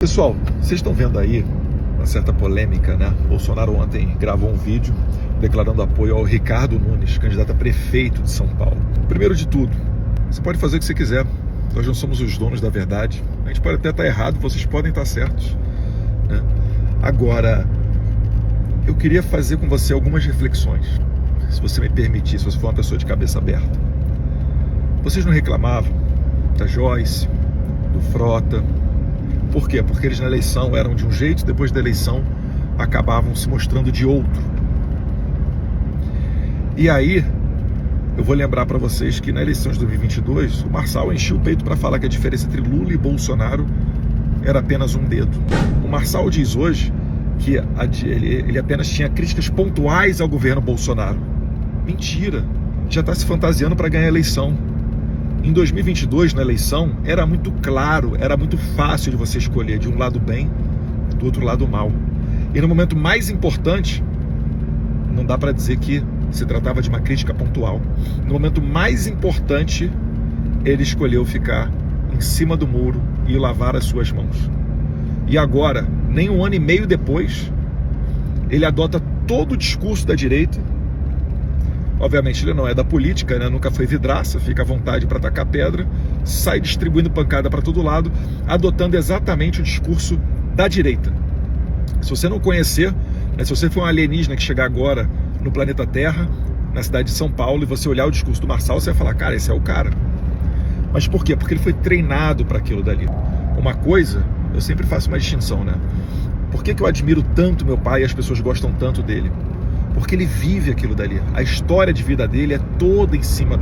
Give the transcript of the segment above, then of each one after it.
Pessoal, vocês estão vendo aí uma certa polêmica, né? Bolsonaro ontem gravou um vídeo declarando apoio ao Ricardo Nunes, candidato a prefeito de São Paulo. Primeiro de tudo, você pode fazer o que você quiser. Nós não somos os donos da verdade. A gente pode até estar errado, vocês podem estar certos, né? Agora, eu queria fazer com você algumas reflexões, se você me permitir, se você for uma pessoa de cabeça aberta. Vocês não reclamavam da Joyce, do Frota? Por quê? Porque eles na eleição eram de um jeito, depois da eleição acabavam se mostrando de outro. E aí, eu vou lembrar para vocês que na eleição de 2022, o Marçal encheu o peito para falar que a diferença entre Lula e Bolsonaro era apenas um dedo. O Marçal diz hoje que ele apenas tinha críticas pontuais ao governo Bolsonaro. Mentira! Já está se fantasiando para ganhar a eleição. Em 2022, na eleição, era muito claro, era muito fácil de você escolher de um lado bem, do outro lado mal. E no momento mais importante, não dá para dizer que se tratava de uma crítica pontual. No momento mais importante, ele escolheu ficar em cima do muro e lavar as suas mãos. E agora, nem um ano e meio depois, ele adota todo o discurso da direita. Obviamente ele não é da política, né? Nunca foi vidraça, fica à vontade para atacar pedra, sai distribuindo pancada para todo lado, adotando exatamente o discurso da direita. Se você não conhecer, né, se você for um alienígena que chegar agora no planeta Terra, na cidade de São Paulo, e você olhar o discurso do Marçal, você vai falar, cara, esse é o cara. Mas por quê? Porque ele foi treinado para aquilo dali. Uma coisa, eu sempre faço uma distinção, né? Por que eu admiro tanto meu pai e as pessoas gostam tanto dele? Porque ele vive aquilo dali. A história de vida dele é toda em cima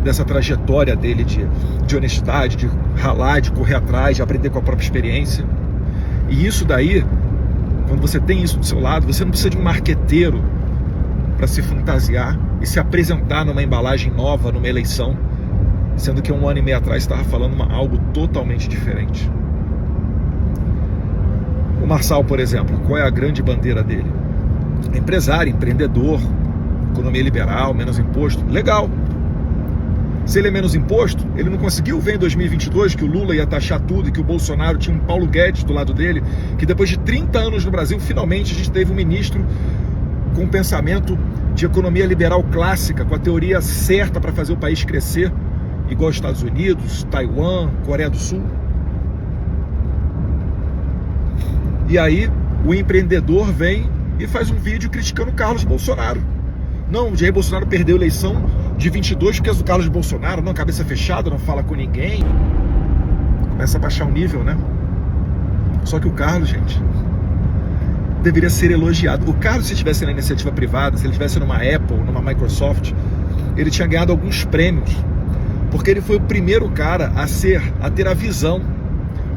dessa trajetória dele de honestidade, de ralar, de correr atrás, de aprender com a própria experiência. E isso daí, quando você tem isso do seu lado, você não precisa de um marqueteiro para se fantasiar e se apresentar numa embalagem nova, numa eleição, sendo que um ano e meio atrás estava falando algo totalmente diferente. O Marçal, por exemplo, qual é a grande bandeira dele? Empresário, empreendedor, economia liberal, menos imposto, legal. Se ele é menos imposto, ele não conseguiu ver em 2022 que o Lula ia taxar tudo e que o Bolsonaro tinha um Paulo Guedes do lado dele, que depois de 30 anos no Brasil, finalmente a gente teve um ministro com um pensamento de economia liberal clássica, com a teoria certa para fazer o país crescer, igual aos Estados Unidos, Taiwan, Coreia do Sul. E aí o empreendedor vem e faz um vídeo criticando o Carlos Bolsonaro. Não, o Jair Bolsonaro perdeu a eleição de 22 porque é do Carlos Bolsonaro, não, cabeça fechada, não fala com ninguém. Começa a baixar o nível, né? Só que o Carlos, gente, deveria ser elogiado. O Carlos, se estivesse na iniciativa privada, se ele estivesse numa Apple, numa Microsoft, ele tinha ganhado alguns prêmios, porque ele foi o primeiro cara a ter a visão,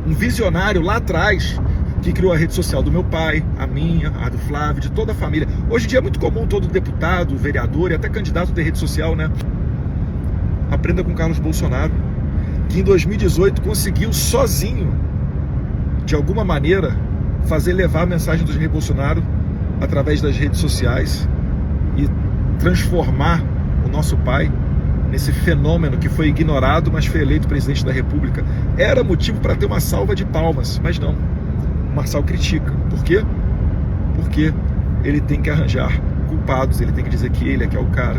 um visionário lá atrás, que criou a rede social do meu pai, a minha, a do Flávio, de toda a família. Hoje em dia é muito comum todo deputado, vereador e até candidato ter rede social, né? Aprenda com Carlos Bolsonaro, que em 2018 conseguiu sozinho, de alguma maneira, fazer levar a mensagem do Jair Bolsonaro através das redes sociais e transformar o nosso pai nesse fenômeno que foi ignorado, mas foi eleito presidente da República. Era motivo para ter uma salva de palmas, mas não. O Marçal critica. Por quê? Porque ele tem que arranjar culpados, ele tem que dizer que ele é que é o cara.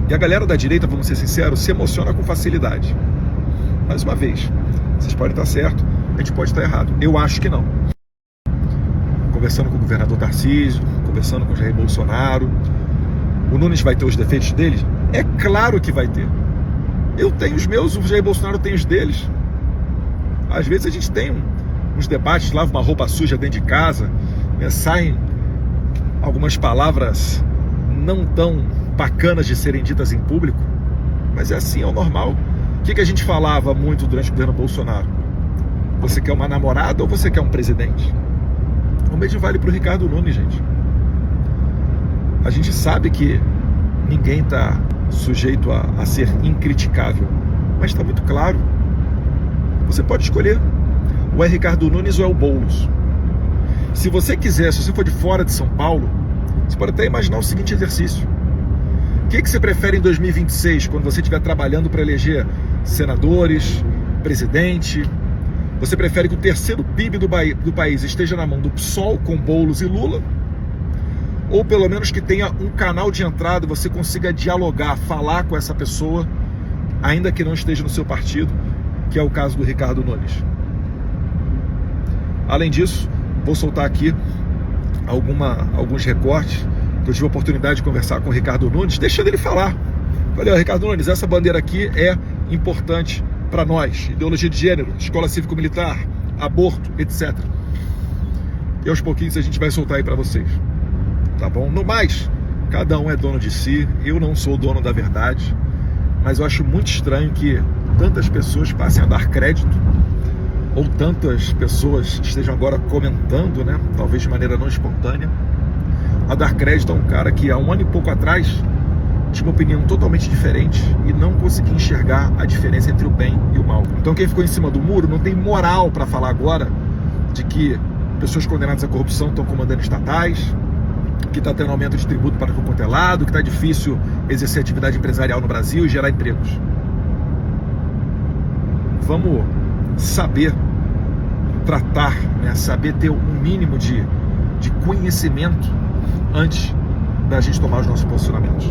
E a galera da direita, vamos ser sinceros, se emociona com facilidade. Mais uma vez, vocês podem estar certo, a gente pode estar errado. Eu acho que não. Conversando com o governador Tarcísio, conversando com o Jair Bolsonaro, o Nunes vai ter os defeitos dele? É claro que vai ter. Eu tenho os meus, o Jair Bolsonaro tem os deles. Às vezes a gente tem uns debates, lava uma roupa suja dentro de casa, né, saem algumas palavras não tão bacanas de serem ditas em público, mas é assim, é o normal. O que a gente falava muito durante o governo Bolsonaro? Você quer uma namorada ou você quer um presidente? O mesmo vale para o Ricardo Nunes, gente. A gente sabe que ninguém está sujeito a ser incriticável, mas está muito claro. Você pode escolher. Ou é Ricardo Nunes ou é o Boulos. Se você quiser, se você for de fora de São Paulo, você pode até imaginar o seguinte exercício. O que você prefere em 2026, quando você estiver trabalhando para eleger senadores, presidente, Você prefere que o terceiro PIB do país esteja na mão do PSOL, com Boulos e Lula? Ou pelo menos que tenha um canal de entrada, você consiga dialogar, falar com essa pessoa, ainda que não esteja no seu partido, que é o caso do Ricardo Nunes. Além disso, vou soltar aqui alguns recortes, que eu tive a oportunidade de conversar com o Ricardo Nunes, deixando ele falar. Falei, Ricardo Nunes, essa bandeira aqui é importante para nós, ideologia de gênero, escola cívico-militar, aborto, etc. E aos pouquinhos a gente vai soltar aí para vocês, tá bom? No mais, cada um é dono de si, eu não sou dono da verdade, mas eu acho muito estranho que tantas pessoas passem a dar crédito, ou tantas pessoas estejam agora comentando, né, talvez de maneira não espontânea, a dar crédito a um cara que há um ano e pouco atrás tinha uma opinião totalmente diferente e não conseguia enxergar a diferença entre o bem e o mal. Então quem ficou em cima do muro não tem moral para falar agora de que pessoas condenadas à corrupção estão comandando estatais, que está tendo aumento de tributo para quanto é lado, que está difícil exercer atividade empresarial no Brasil e gerar empregos. Vamos saber tratar, né? Saber ter um mínimo de conhecimento antes da gente tomar os nossos posicionamentos.